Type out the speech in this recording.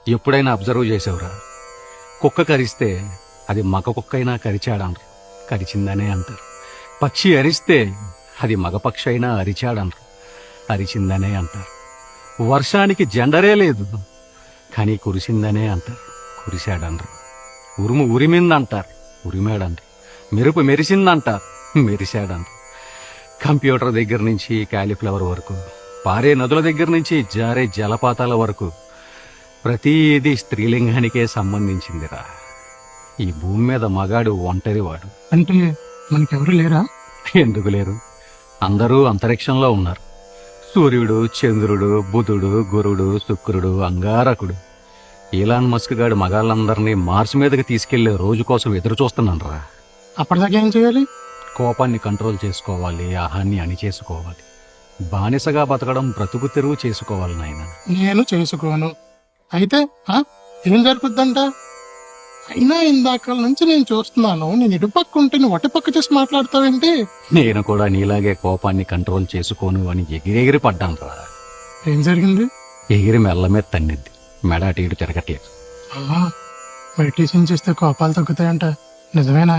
ఎప్పుడైనా అబ్జర్వ్ చేసావురా? కుక్క కరిస్తే అది మగ కుక్క అయినా కరిచాడనరు, కరిచిందనే అంటారు. పక్షి అరిస్తే అది మగ పక్షి అయినా అరిచాడనరు, అరిచిందనే అంటారు. వర్షానికి జెండరే లేదు కానీ కురిసిందనే అంటారు, కురిశాడనరు. ఉరుము ఉరిమిందంటారు, ఉరిమాడంటారు. మెరుపు మెరిసిందంటారు, మెరిశాడంటారు. కంప్యూటర్ దగ్గర నుంచి కాలీఫ్లవర్ వరకు, పారే నదుల దగ్గర నుంచి జారే జలపాతాల వరకు ప్రతిదీ స్త్రీలింగానికే సంబంధించిందిరా. ఈ భూమి మీద మగాడు ఒంటరివాడు. అంటే మనకెవరు లేరా? ఎందుకు లేరు? అందరూ అంతరిక్షంలో ఉన్నారు. సూర్యుడు, చంద్రుడు, బుధుడు, గురుడు, శుక్రుడు, అంగారకుడు. ఈలాన్ మస్క్ గాడు మగాళ్ళందరినీ మార్స్ మీదకి తీసుకెళ్లే రోజు కోసం ఎదురు చూస్తున్నానరా. అప్పటిదాకా ఏం చేయాలి? కోపాన్ని కంట్రోల్ చేసుకోవాలి, ఆహాన్ని అణిచేసుకోవాలి. బానిసగా బతకడం బ్రతుకు తెరువు చేసుకోవాలి నాయన. నేను చేసుకోను. అయితే ఏం జరుగుద్దంట? అయినా ఇందాక నుంచి నేను చూస్తున్నాను, నేను ఇటుపక్క ఉంటే నువ్వు అటుపక్క చేసి మాట్లాడతావేంటి? నేను కూడా నీలాగే కోపాన్ని కంట్రోల్ చేసుకోను అని ఎగిరెగిరి పడ్డాను రా. ఏం జరిగింది? ఎగిరి మెల్ల మీద తన్నింది. మెడ అటు ఇటు తిరగట్లేదు. మెడిటేషన్ చేస్తే కోపాలు తగ్గుతాయంట, నిజమేనా?